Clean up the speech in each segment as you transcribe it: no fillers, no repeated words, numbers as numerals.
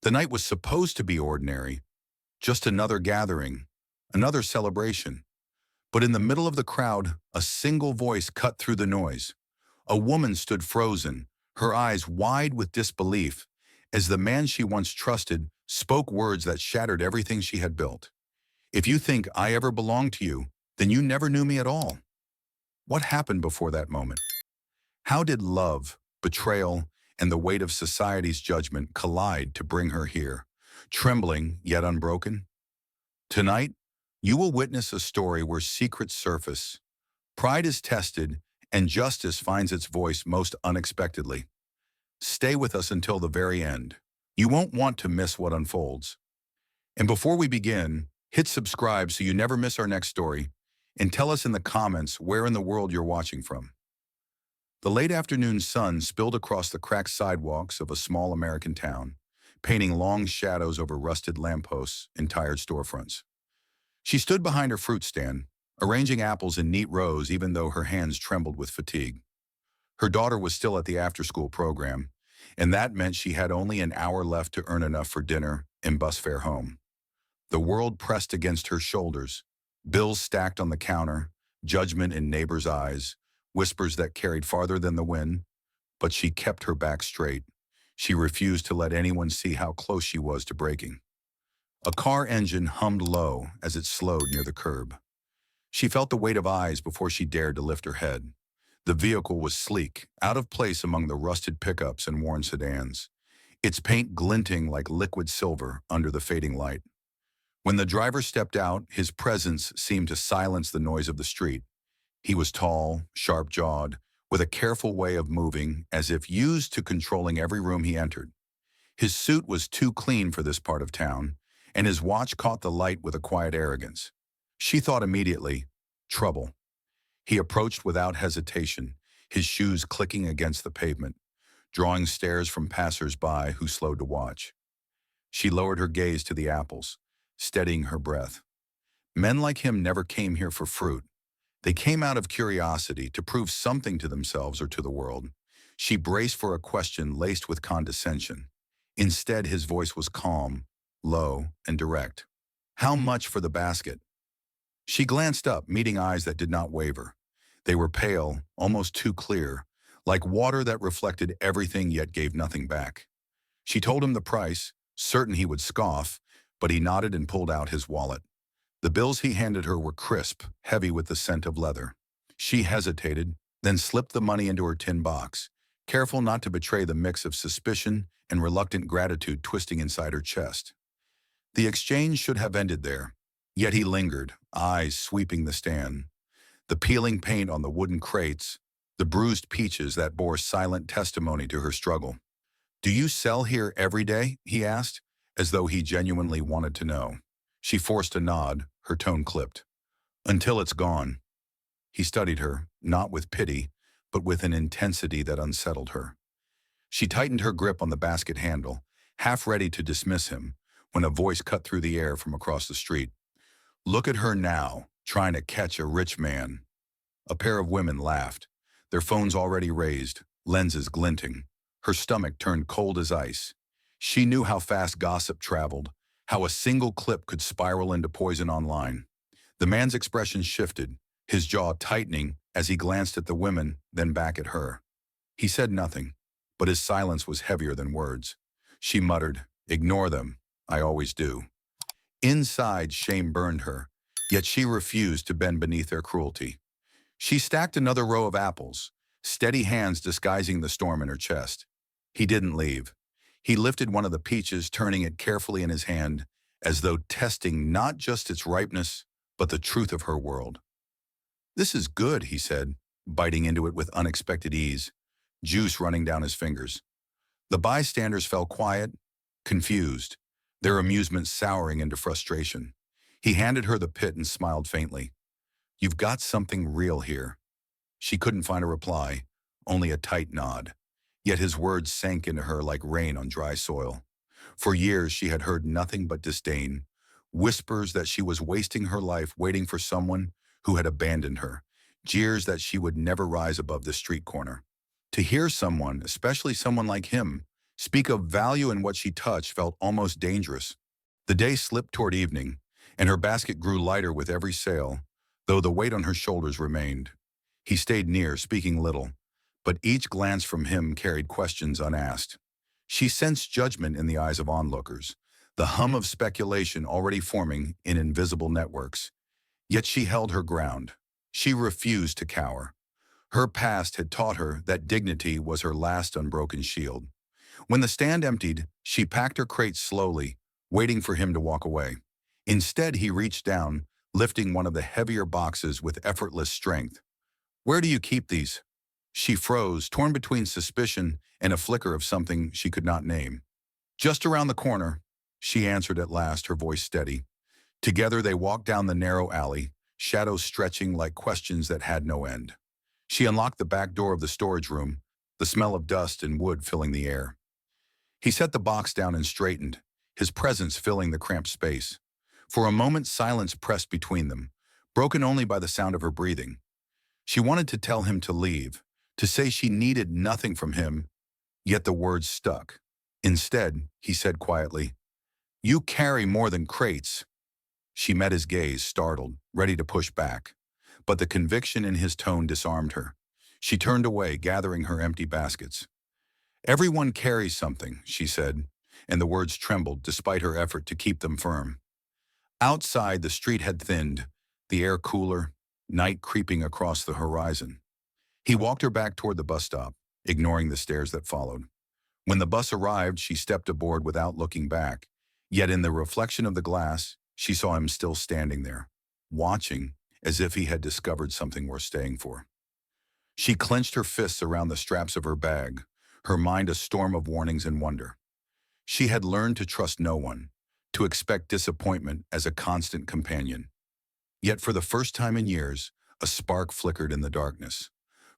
The night was supposed to be ordinary, just another gathering, another celebration. But in the middle of the crowd, a single voice cut through the noise. A woman stood frozen, her eyes wide with disbelief, as the man she once trusted spoke words that shattered everything she had built. "If you think I ever belonged to you, then you never knew me at all." What happened before that moment? How did love, betrayal, and the weight of society's judgment collide to bring her here, trembling yet unbroken? Tonight, you will witness a story where secrets surface, pride is tested, and justice finds its voice most unexpectedly. Stay with us until the very end. You won't want to miss what unfolds. And before we begin, hit subscribe so you never miss our next story, and tell us in the comments where in the world you're watching from. The late afternoon sun spilled across the cracked sidewalks of a small American town, painting long shadows over rusted lampposts and tired storefronts. She stood behind her fruit stand, arranging apples in neat rows even though her hands trembled with fatigue. Her daughter was still at the after-school program, and that meant she had only an hour left to earn enough for dinner and bus fare home. The world pressed against her shoulders, bills stacked on the counter, judgment in neighbors' eyes, whispers that carried farther than the wind, but she kept her back straight. She refused to let anyone see how close she was to breaking. A car engine hummed low as it slowed near the curb. She felt the weight of eyes before she dared to lift her head. The vehicle was sleek, out of place among the rusted pickups and worn sedans, its paint glinting like liquid silver under the fading light. When the driver stepped out, his presence seemed to silence the noise of the street. He was tall, sharp-jawed, with a careful way of moving, as if used to controlling every room he entered. His suit was too clean for this part of town, and his watch caught the light with a quiet arrogance. She thought immediately, trouble. He approached without hesitation, his shoes clicking against the pavement, drawing stares from passers-by who slowed to watch. She lowered her gaze to the apples, steadying her breath. Men like him never came here for fruit. They came out of curiosity to prove something to themselves or to the world. She braced for a question laced with condescension. Instead, his voice was calm, low, and direct. "How much for the basket?" She glanced up, meeting eyes that did not waver. They were pale, almost too clear, like water that reflected everything yet gave nothing back. She told him the price, certain he would scoff, but he nodded and pulled out his wallet. The bills he handed her were crisp, heavy with the scent of leather. She hesitated, then slipped the money into her tin box, careful not to betray the mix of suspicion and reluctant gratitude twisting inside her chest. The exchange should have ended there, yet he lingered, eyes sweeping the stand. The peeling paint on the wooden crates, the bruised peaches that bore silent testimony to her struggle. "Do you sell here every day?" he asked, as though he genuinely wanted to know. She forced a nod, her tone clipped. "Until it's gone." He studied her, not with pity, but with an intensity that unsettled her. She tightened her grip on the basket handle, half ready to dismiss him, when a voice cut through the air from across the street. "Look at her now, trying to catch a rich man." A pair of women laughed, their phones already raised, lenses glinting. Her stomach turned cold as ice. She knew how fast gossip traveled, how a single clip could spiral into poison online. The man's expression shifted, his jaw tightening as he glanced at the women, then back at her. He said nothing, but his silence was heavier than words. She muttered, "Ignore them. I always do." Inside, shame burned her, yet she refused to bend beneath their cruelty. She stacked another row of apples, steady hands disguising the storm in her chest. He didn't leave. He lifted one of the peaches, turning it carefully in his hand, as though testing not just its ripeness, but the truth of her world. "This is good," he said, biting into it with unexpected ease, juice running down his fingers. The bystanders fell quiet, confused, their amusement souring into frustration. He handed her the pit and smiled faintly. "You've got something real here." She couldn't find a reply, only a tight nod. Yet his words sank into her like rain on dry soil. For years she had heard nothing but disdain, whispers that she was wasting her life waiting for someone who had abandoned her, jeers that she would never rise above the street corner. To hear someone, especially someone like him, Speak of value in what she touched felt almost dangerous. The day slipped toward evening, and her basket grew lighter with every sail, though the weight on her shoulders remained. He stayed near, speaking little, but each glance from him carried questions unasked. She sensed judgment in the eyes of onlookers, the hum of speculation already forming in invisible networks. Yet she held her ground. She refused to cower. Her past had taught her that dignity was her last unbroken shield. When the stand emptied, she packed her crate slowly, waiting for him to walk away. Instead, he reached down, lifting one of the heavier boxes with effortless strength. "Where do you keep these?" She froze, torn between suspicion and a flicker of something she could not name. "Just around the corner," she answered at last, her voice steady. Together they walked down the narrow alley, shadows stretching like questions that had no end. She unlocked the back door of the storage room, the smell of dust and wood filling the air. He set the box down and straightened, his presence filling the cramped space. For a moment, silence pressed between them, broken only by the sound of her breathing. She wanted to tell him to leave, to say she needed nothing from him, yet the words stuck. Instead, he said quietly, "You carry more than crates." She met his gaze, startled, ready to push back. But the conviction in his tone disarmed her. She turned away, gathering her empty baskets. "Everyone carries something," she said, and the words trembled despite her effort to keep them firm. Outside, the street had thinned, the air cooler, night creeping across the horizon. He walked her back toward the bus stop, ignoring the stares that followed. When the bus arrived, she stepped aboard without looking back. Yet in the reflection of the glass, she saw him still standing there, watching, as if he had discovered something worth staying for. She clenched her fists around the straps of her bag, her mind a storm of warnings and wonder. She had learned to trust no one, to expect disappointment as a constant companion. Yet for the first time in years, a spark flickered in the darkness,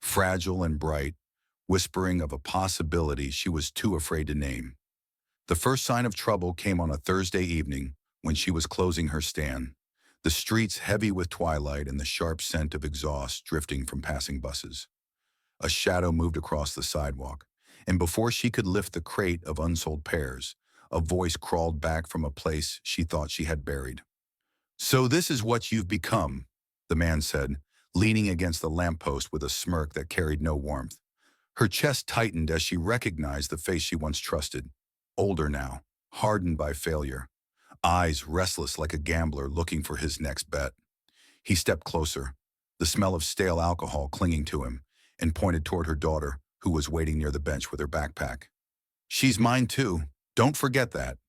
fragile and bright, whispering of a possibility she was too afraid to name. The first sign of trouble came on a Thursday evening when she was closing her stand, the streets heavy with twilight and the sharp scent of exhaust drifting from passing buses. A shadow moved across the sidewalk, and before she could lift the crate of unsold pears, a voice crawled back from a place she thought she had buried. "So this is what you've become," the man said, leaning against the lamppost with a smirk that carried no warmth. Her chest tightened as she recognized the face she once trusted. Older now, hardened by failure, eyes restless like a gambler looking for his next bet. He stepped closer, the smell of stale alcohol clinging to him, and pointed toward her daughter, who was waiting near the bench with her backpack. "She's mine too. Don't forget that."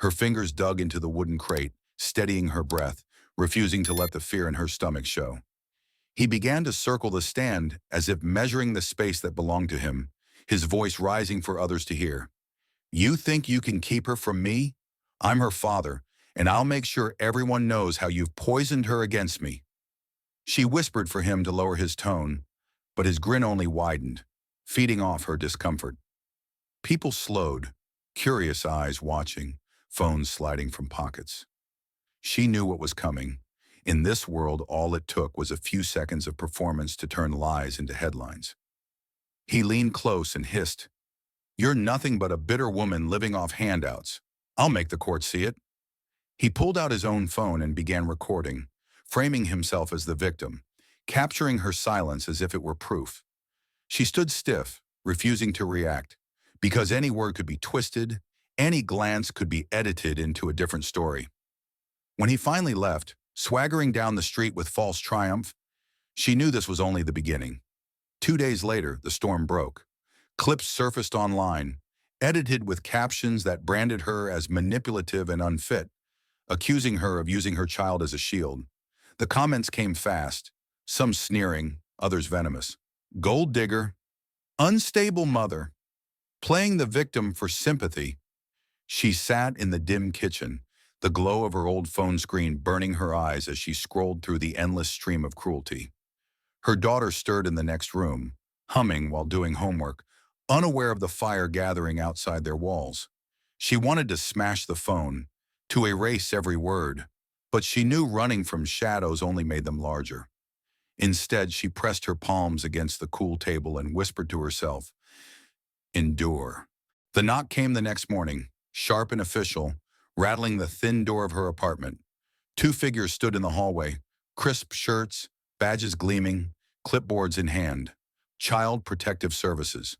Her fingers dug into the wooden crate, steadying her breath, refusing to let the fear in her stomach show. He began to circle the stand as if measuring the space that belonged to him, his voice rising for others to hear. "You think you can keep her from me? I'm her father, and I'll make sure everyone knows how you've poisoned her against me." She whispered for him to lower his tone, but his grin only widened, feeding off her discomfort. People slowed, curious eyes watching, phones sliding from pockets. She knew what was coming. In this world, all it took was a few seconds of performance to turn lies into headlines. He leaned close and hissed, "You're nothing but a bitter woman living off handouts. I'll make the court see it." He pulled out his own phone and began recording, framing himself as the victim, capturing her silence as if it were proof. She stood stiff, refusing to react, because any word could be twisted, any glance could be edited into a different story. When he finally left, swaggering down the street with false triumph, she knew this was only the beginning. 2 days later, the storm broke. Clips surfaced online, edited with captions that branded her as manipulative and unfit, accusing her of using her child as a shield. The comments came fast, some sneering, others venomous. "Gold digger," "unstable mother," playing the victim for sympathy. She sat in the dim kitchen, the glow of her old phone screen burning her eyes as she scrolled through the endless stream of cruelty. Her daughter stirred in the next room, humming while doing homework, unaware of the fire gathering outside their walls. She wanted to smash the phone, to erase every word, but she knew running from shadows only made them larger. Instead, she pressed her palms against the cool table and whispered to herself, "Endure." The knock came the next morning, sharp and official, rattling the thin door of her apartment. Two figures stood in the hallway, crisp shirts, badges gleaming, clipboards in hand. Child Protective Services.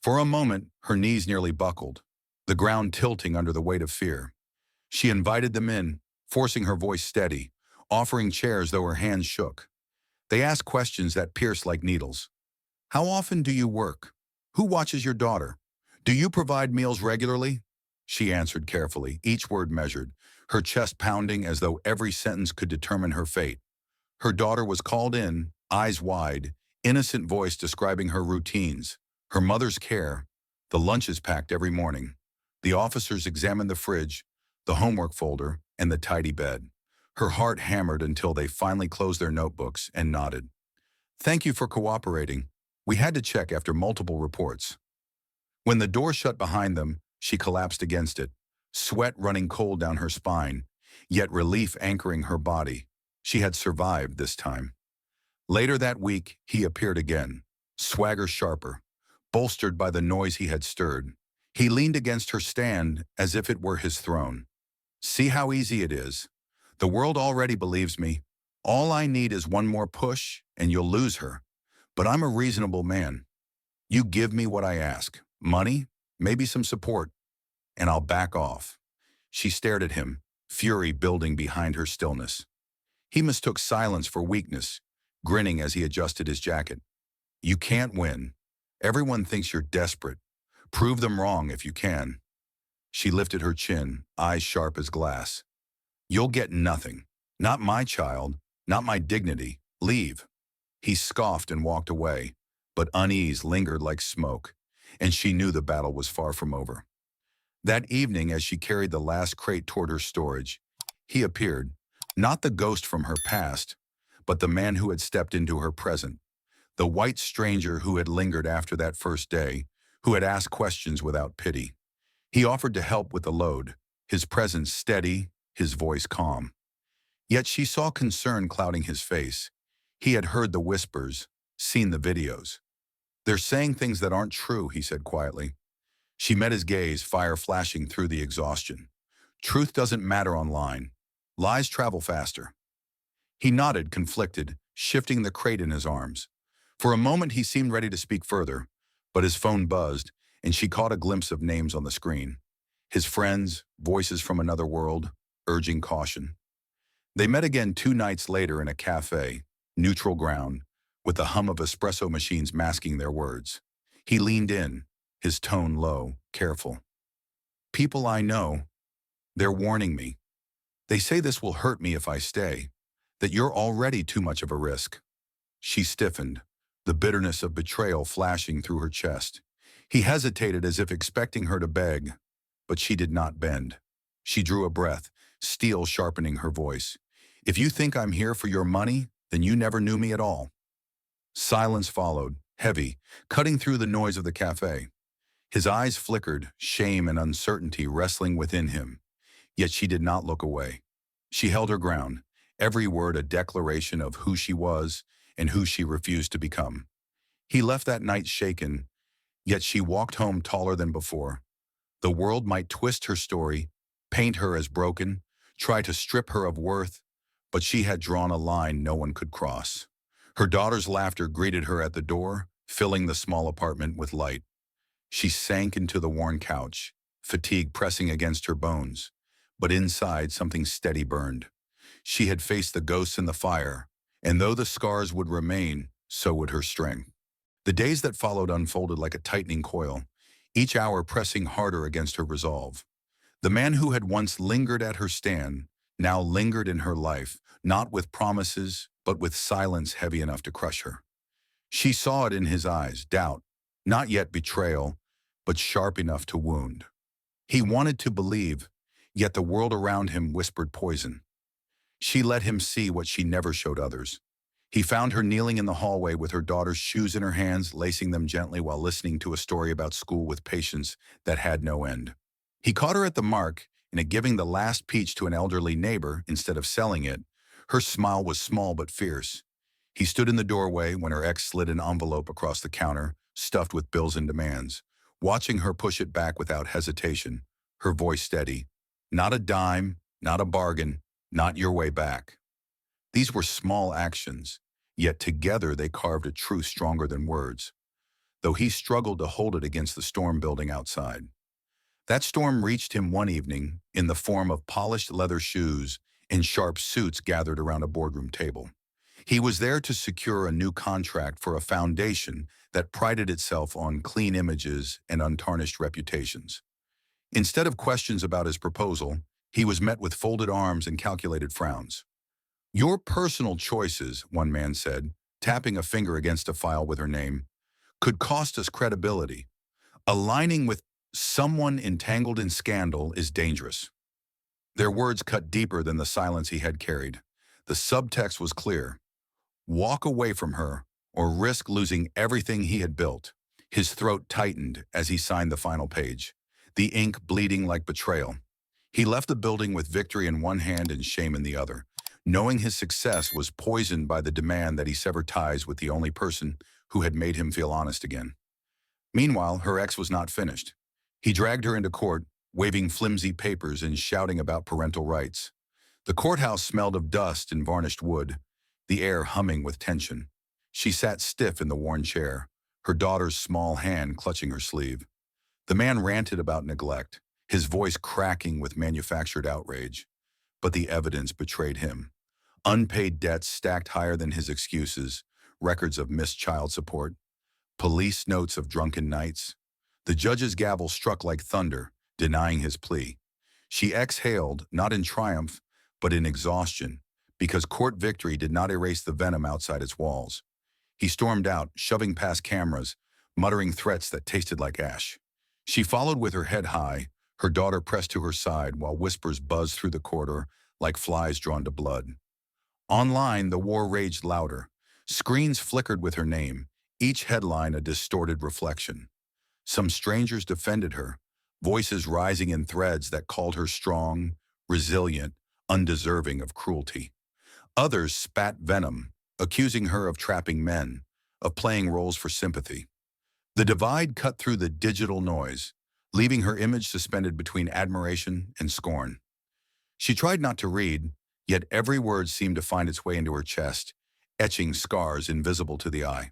For a moment, her knees nearly buckled, the ground tilting under the weight of fear. She invited them in, forcing her voice steady, offering chairs though her hands shook. They asked questions that pierced like needles. How often do you work? Who watches your daughter? Do you provide meals regularly? She answered carefully, each word measured, her chest pounding as though every sentence could determine her fate. Her daughter was called in, eyes wide, innocent voice describing her routines, her mother's care, the lunches packed every morning. The officers examined the fridge, the homework folder, and the tidy bed. Her heart hammered until they finally closed their notebooks and nodded. Thank you for cooperating. We had to check after multiple reports. When the door shut behind them, she collapsed against it, sweat running cold down her spine, yet relief anchoring her body. She had survived this time. Later that week, he appeared again, swagger sharper, bolstered by the noise he had stirred. He leaned against her stand as if it were his throne. See how easy it is. The world already believes me. All I need is one more push, and you'll lose her. But I'm a reasonable man. You give me what I ask. Money, maybe some support, and I'll back off. She stared at him, fury building behind her stillness. He mistook silence for weakness, grinning as he adjusted his jacket. You can't win. Everyone thinks you're desperate. Prove them wrong if you can. She lifted her chin, eyes sharp as glass. You'll get nothing. Not my child, not my dignity. Leave. He scoffed and walked away, but unease lingered like smoke, and she knew the battle was far from over. That evening, as she carried the last crate toward her storage, he appeared, not the ghost from her past, but the man who had stepped into her present, the white stranger who had lingered after that first day, who had asked questions without pity. He offered to help with the load, his presence steady, his voice calm. Yet she saw concern clouding his face. He had heard the whispers, seen the videos. They're saying things that aren't true, he said quietly. She met his gaze, fire flashing through the exhaustion. Truth doesn't matter online. Lies travel faster. He nodded, conflicted, shifting the crate in his arms. For a moment he seemed ready to speak further, but his phone buzzed, and she caught a glimpse of names on the screen. His friends, voices from another world, urging caution. They met again 2 nights later in a cafe, neutral ground, with the hum of espresso machines masking their words. He leaned in, his tone low, careful. People I know, they're warning me. They say this will hurt me if I stay, that you're already too much of a risk. She stiffened, the bitterness of betrayal flashing through her chest. He hesitated as if expecting her to beg, but she did not bend. She drew a breath, steel sharpening her voice. If you think I'm here for your money, then you never knew me at all. Silence followed, heavy, cutting through the noise of the cafe. His eyes flickered, shame and uncertainty wrestling within him. Yet she did not look away. She held her ground, every word a declaration of who she was and who she refused to become. He left that night shaken, yet she walked home taller than before. The world might twist her story, paint her as broken, try to strip her of worth, but she had drawn a line no one could cross. Her daughter's laughter greeted her at the door, filling the small apartment with light. She sank into the worn couch, fatigue pressing against her bones, but inside something steady burned. She had faced the ghosts in the fire, and though the scars would remain, so would her strength. The days that followed unfolded like a tightening coil, each hour pressing harder against her resolve. The man who had once lingered at her stand now lingered in her life, not with promises, but with silence heavy enough to crush her. She saw it in his eyes, doubt, not yet betrayal, but sharp enough to wound. He wanted to believe, yet the world around him whispered poison. She let him see what she never showed others. He found her kneeling in the hallway with her daughter's shoes in her hands, lacing them gently while listening to a story about school with patience that had no end. He caught her at the mark, and at giving the last peach to an elderly neighbor instead of selling it. Her smile was small but fierce. He stood in the doorway when her ex slid an envelope across the counter, stuffed with bills and demands. watching her push it back without hesitation, her voice steady. Not a dime, not a bargain, not your way back. These were small actions, yet together they carved a truth stronger than words, though he struggled to hold it against the storm building outside. That storm reached him one evening in the form of polished leather shoes and sharp suits gathered around a boardroom table. He was there to secure a new contract for a foundation that prided itself on clean images and untarnished reputations. Instead of questions about his proposal, he was met with folded arms and calculated frowns. "Your personal choices," one man said, tapping a finger against a file with her name, "could cost us credibility. Aligning with someone entangled in scandal is dangerous." Their words cut deeper than the silence he had carried. The subtext was clear. Walk away from her, or risk losing everything he had built. His throat tightened as he signed the final page, the ink bleeding like betrayal. He left the building with victory in one hand and shame in the other, knowing his success was poisoned by the demand that he sever ties with the only person who had made him feel honest again. Meanwhile, her ex was not finished. He dragged her into court, waving flimsy papers and shouting about parental rights. The courthouse smelled of dust and varnished wood, the air humming with tension. She sat stiff in the worn chair, her daughter's small hand clutching her sleeve. The man ranted about neglect, his voice cracking with manufactured outrage. But the evidence betrayed him. Unpaid debts stacked higher than his excuses, records of missed child support, police notes of drunken nights. The judge's gavel struck like thunder, denying his plea. She exhaled, not in triumph, but in exhaustion, because court victory did not erase the venom outside its walls. He stormed out, shoving past cameras, muttering threats that tasted like ash. She followed with her head high, her daughter pressed to her side while whispers buzzed through the corridor like flies drawn to blood. Online, the war raged louder. Screens flickered with her name, each headline a distorted reflection. Some strangers defended her, voices rising in threads that called her strong, resilient, undeserving of cruelty. Others spat venom, accusing her of trapping men, of playing roles for sympathy. The divide cut through the digital noise, leaving her image suspended between admiration and scorn. She tried not to read, yet every word seemed to find its way into her chest, etching scars invisible to the eye.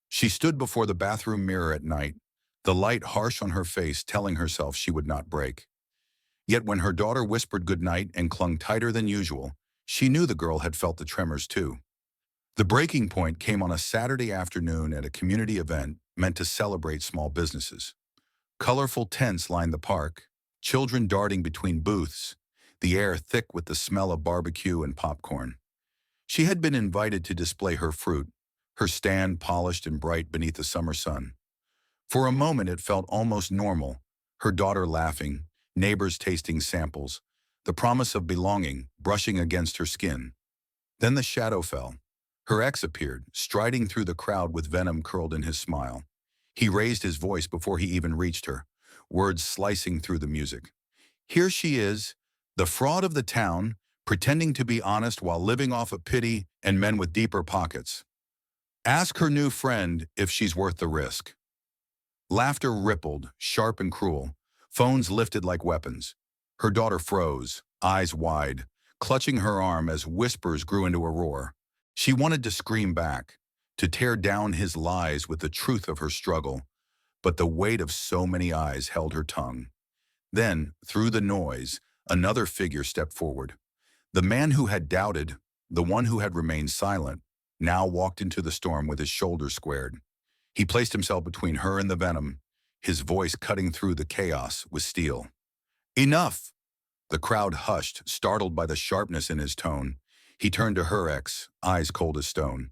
She stood before the bathroom mirror at night, the light harsh on her face telling herself she would not break. Yet when her daughter whispered goodnight and clung tighter than usual, she knew the girl had felt the tremors too. The breaking point came on a Saturday afternoon at a community event meant to celebrate small businesses. Colorful tents lined the park, children darting between booths, the air thick with the smell of barbecue and popcorn. She had been invited to display her fruit, her stand polished and bright beneath the summer sun. For a moment it felt almost normal, her daughter laughing, neighbors tasting samples, the promise of belonging brushing against her skin. Then the shadow fell. Her ex appeared, striding through the crowd with venom curled in his smile. He raised his voice before he even reached her, words slicing through the music. Here she is, the fraud of the town, pretending to be honest while living off of pity and men with deeper pockets. Ask her new friend if she's worth the risk. Laughter rippled, sharp and cruel, phones lifted like weapons. Her daughter froze, eyes wide, clutching her arm as whispers grew into a roar. She wanted to scream back, to tear down his lies with the truth of her struggle, but the weight of so many eyes held her tongue. Then, through the noise, another figure stepped forward. The man who had doubted, the one who had remained silent, now walked into the storm with his shoulders squared. He placed himself between her and the venom, his voice cutting through the chaos with steel. Enough! The crowd hushed, startled by the sharpness in his tone. He turned to her ex, eyes cold as stone.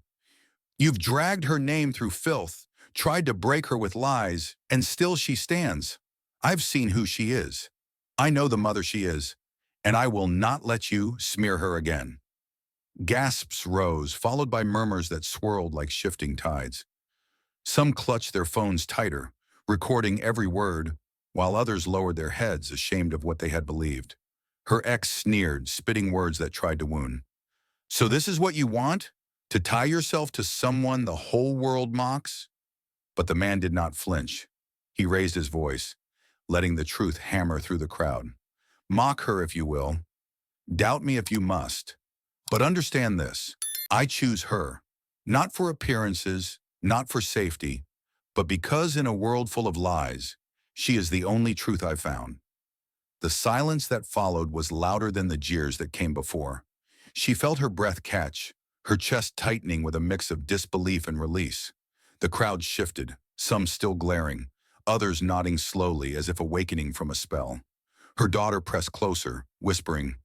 You've dragged her name through filth, tried to break her with lies, and still she stands. I've seen who she is. I know the mother she is, and I will not let you smear her again. Gasps rose, followed by murmurs that swirled like shifting tides. Some clutched their phones tighter, recording every word, while others lowered their heads, ashamed of what they had believed. Her ex sneered, spitting words that tried to wound. So this is what you want? To tie yourself to someone the whole world mocks? But the man did not flinch. He raised his voice, letting the truth hammer through the crowd. Mock her if you will. Doubt me if you must. But understand this. I choose her. Not for appearances, not for safety, but because in a world full of lies, she is the only truth I've found. The silence that followed was louder than the jeers that came before. She felt her breath catch, her chest tightening with a mix of disbelief and release. The crowd shifted, some still glaring, others nodding slowly as if awakening from a spell. Her daughter pressed closer, whispering,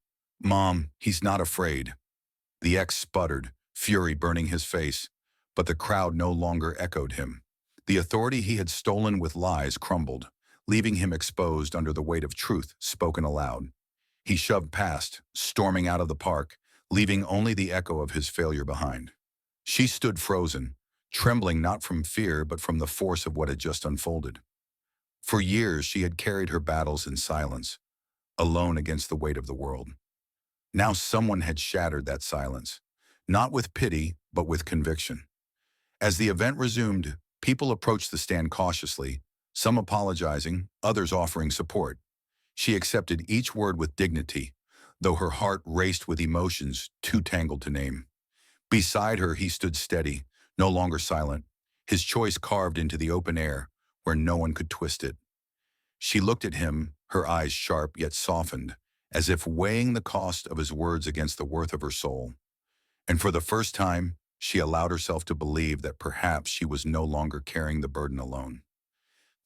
"Mom, he's not afraid." The ex sputtered, fury burning his face, but the crowd no longer echoed him. The authority he had stolen with lies crumbled, leaving him exposed under the weight of truth spoken aloud. He shoved past, storming out of the park, leaving only the echo of his failure behind. She stood frozen, trembling not from fear but from the force of what had just unfolded. For years she had carried her battles in silence, alone against the weight of the world. Now someone had shattered that silence, not with pity, but with conviction. As the event resumed, people approached the stand cautiously, some apologizing, others offering support. She accepted each word with dignity, though her heart raced with emotions too tangled to name. Beside her, he stood steady, no longer silent, his choice carved into the open air, where no one could twist it. She looked at him, her eyes sharp yet softened, as if weighing the cost of his words against the worth of her soul. And for the first time, she allowed herself to believe that perhaps she was no longer carrying the burden alone.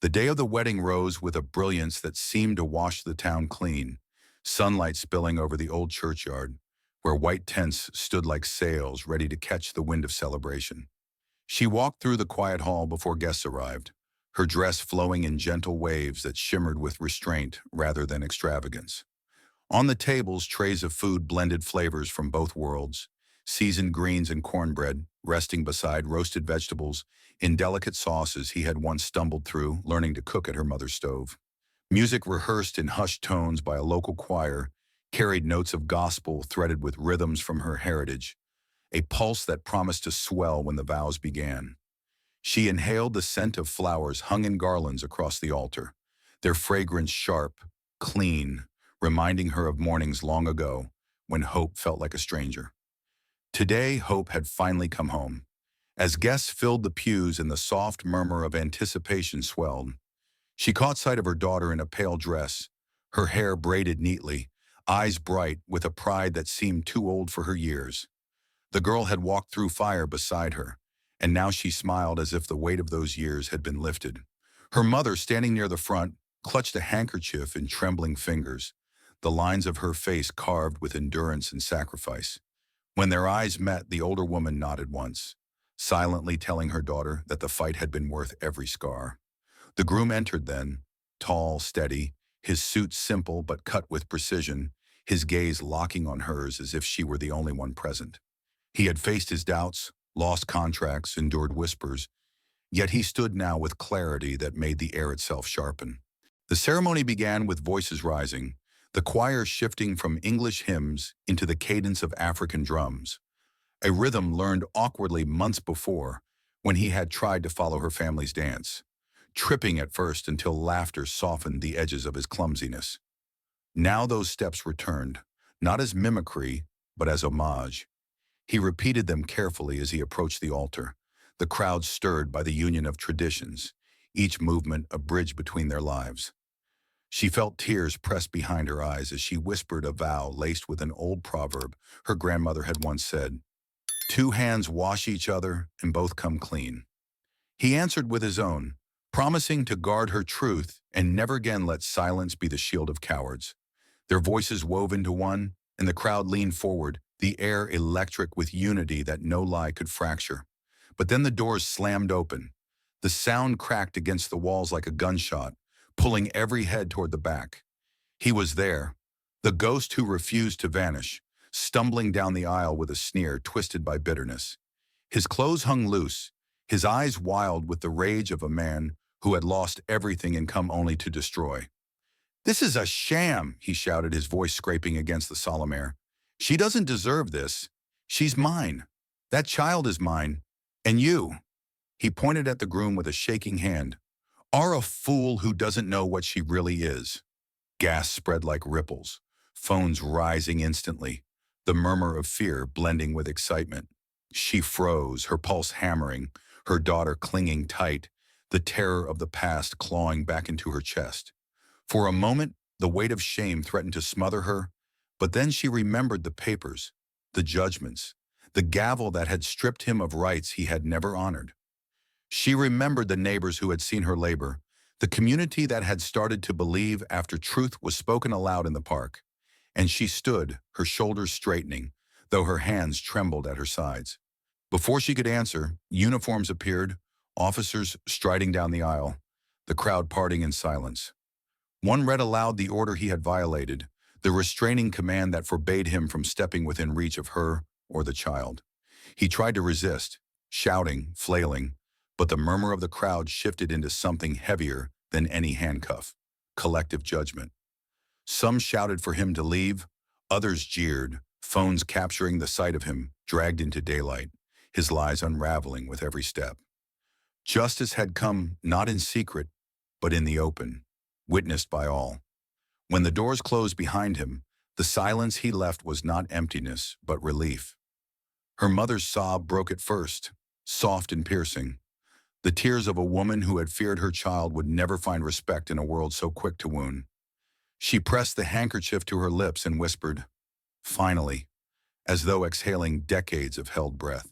The day of the wedding rose with a brilliance that seemed to wash the town clean, sunlight spilling over the old churchyard, where white tents stood like sails ready to catch the wind of celebration. She walked through the quiet hall before guests arrived, her dress flowing in gentle waves that shimmered with restraint rather than extravagance. On the tables, trays of food blended flavors from both worlds, seasoned greens and cornbread, resting beside roasted vegetables in delicate sauces he had once stumbled through, learning to cook at her mother's stove. Music rehearsed in hushed tones by a local choir carried notes of gospel threaded with rhythms from her heritage, a pulse that promised to swell when the vows began. She inhaled the scent of flowers hung in garlands across the altar, their fragrance sharp, clean, reminding her of mornings long ago when hope felt like a stranger. Today, hope had finally come home. As guests filled the pews and the soft murmur of anticipation swelled, she caught sight of her daughter in a pale dress, her hair braided neatly, eyes bright with a pride that seemed too old for her years. The girl had walked through fire beside her, and now she smiled as if the weight of those years had been lifted. Her mother, standing near the front, clutched a handkerchief in trembling fingers, the lines of her face carved with endurance and sacrifice. When their eyes met, the older woman nodded once, silently telling her daughter that the fight had been worth every scar. The groom entered then, tall, steady, his suit simple but cut with precision, his gaze locking on hers as if she were the only one present. He had faced his doubts, lost contracts, endured whispers, yet he stood now with clarity that made the air itself sharpen. The ceremony began with voices rising, the choir shifting from English hymns into the cadence of African drums, a rhythm learned awkwardly months before when he had tried to follow her family's dance, tripping at first until laughter softened the edges of his clumsiness. Now those steps returned, not as mimicry, but as homage. He repeated them carefully as he approached the altar, the crowd stirred by the union of traditions, each movement a bridge between their lives. She felt tears pressed behind her eyes as she whispered a vow laced with an old proverb her grandmother had once said, "Two hands wash each other and both come clean." He answered with his own, promising to guard her truth and never again let silence be the shield of cowards. Their voices wove into one, and the crowd leaned forward, the air electric with unity that no lie could fracture. But then the doors slammed open. The sound cracked against the walls like a gunshot, pulling every head toward the back. He was there, the ghost who refused to vanish, stumbling down the aisle with a sneer twisted by bitterness. His clothes hung loose, his eyes wild with the rage of a man who had lost everything and come only to destroy. "This is a sham," he shouted, his voice scraping against the solemn air. "She doesn't deserve this. She's mine. That child is mine. And you." He pointed at the groom with a shaking hand. Are a fool who doesn't know what she really is. Gas spread like ripples, phones rising instantly, the murmur of fear blending with excitement. She froze, her pulse hammering, her daughter clinging tight, the terror of the past clawing back into her chest. For a moment, the weight of shame threatened to smother her, but then she remembered the papers, the judgments, the gavel that had stripped him of rights he had never honored. She remembered the neighbors who had seen her labor, the community that had started to believe after truth was spoken aloud in the park. And she stood, her shoulders straightening, though her hands trembled at her sides. Before she could answer, uniforms appeared, officers striding down the aisle, the crowd parting in silence. One read aloud the order he had violated, the restraining command that forbade him from stepping within reach of her or the child. He tried to resist, shouting, flailing, but the murmur of the crowd shifted into something heavier than any handcuff: collective judgment. Some shouted for him to leave, others jeered, phones capturing the sight of him, dragged into daylight, his lies unraveling with every step. Justice had come not in secret, but in the open, witnessed by all. When the doors closed behind him, the silence he left was not emptiness, but relief. Her mother's sob broke at first, soft and piercing, the tears of a woman who had feared her child would never find respect in a world so quick to wound. She pressed the handkerchief to her lips and whispered, "Finally," as though exhaling decades of held breath.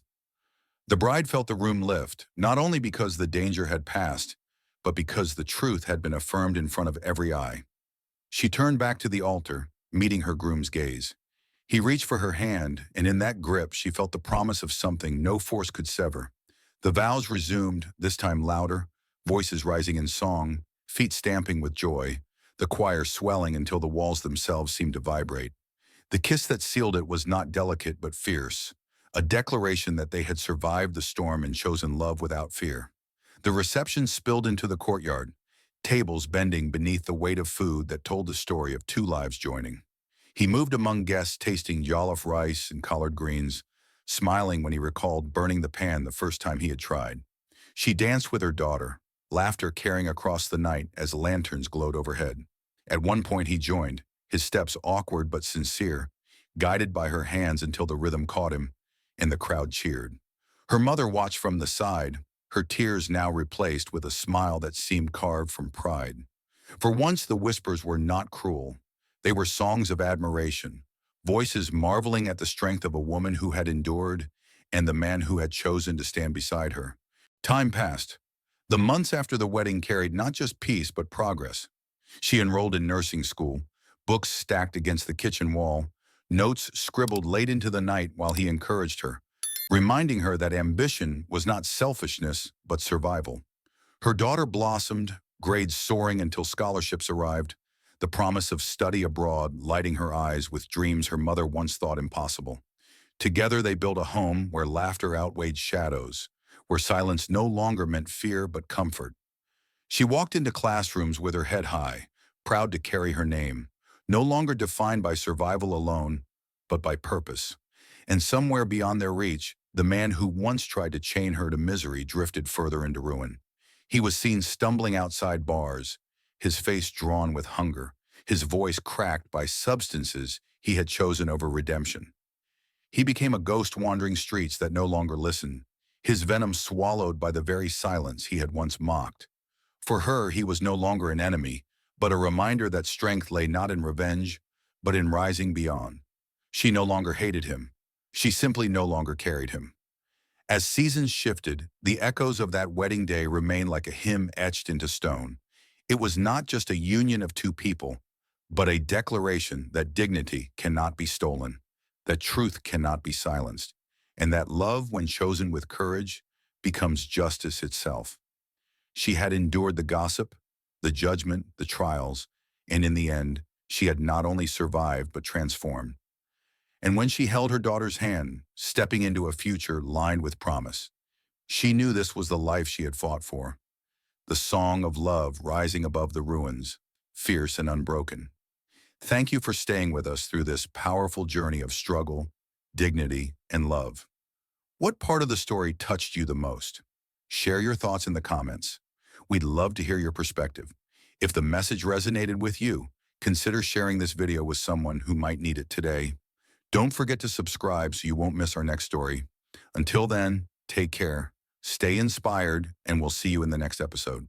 The bride felt the room lift, not only because the danger had passed, but because the truth had been affirmed in front of every eye. She turned back to the altar, meeting her groom's gaze. He reached for her hand, and in that grip she felt the promise of something no force could sever. The vows resumed, this time louder, voices rising in song, feet stamping with joy, the choir swelling until the walls themselves seemed to vibrate. The kiss that sealed it was not delicate but fierce, a declaration that they had survived the storm and chosen love without fear. The reception spilled into the courtyard, tables bending beneath the weight of food that told the story of two lives joining. He moved among guests tasting jollof rice and collard greens, smiling when he recalled burning the pan the first time he had tried. She danced with her daughter, laughter carrying across the night as lanterns glowed overhead. At one point he joined, his steps awkward but sincere, guided by her hands until the rhythm caught him, and the crowd cheered. Her mother watched from the side, her tears now replaced with a smile that seemed carved from pride. For once the whispers were not cruel. They were songs of admiration, voices marveling at the strength of a woman who had endured and the man who had chosen to stand beside her. Time passed. The months after the wedding carried not just peace but progress. She enrolled in nursing school, books stacked against the kitchen wall, notes scribbled late into the night while he encouraged her, reminding her that ambition was not selfishness but survival. Her daughter blossomed, grades soaring until scholarships arrived, the promise of study abroad lighting her eyes with dreams her mother once thought impossible. Together they built a home where laughter outweighed shadows, where silence no longer meant fear but comfort. She walked into classrooms with her head high, proud to carry her name, no longer defined by survival alone, but by purpose. And somewhere beyond their reach, the man who once tried to chain her to misery drifted further into ruin. He was seen stumbling outside bars, his face drawn with hunger, his voice cracked by substances he had chosen over redemption. He became a ghost wandering streets that no longer listened, his venom swallowed by the very silence he had once mocked. For her, he was no longer an enemy, but a reminder that strength lay not in revenge, but in rising beyond. She no longer hated him. She simply no longer carried him. As seasons shifted, the echoes of that wedding day remained like a hymn etched into stone. It was not just a union of two people, but a declaration that dignity cannot be stolen, that truth cannot be silenced, and that love, when chosen with courage, becomes justice itself. She had endured the gossip, the judgment, the trials, and in the end, she had not only survived but transformed. And when she held her daughter's hand, stepping into a future lined with promise, she knew this was the life she had fought for, the song of love rising above the ruins, fierce and unbroken. Thank you for staying with us through this powerful journey of struggle, dignity, and love. What part of the story touched you the most? Share your thoughts in the comments. We'd love to hear your perspective. If the message resonated with you, consider sharing this video with someone who might need it today. Don't forget to subscribe so you won't miss our next story. Until then, take care, stay inspired, and we'll see you in the next episode.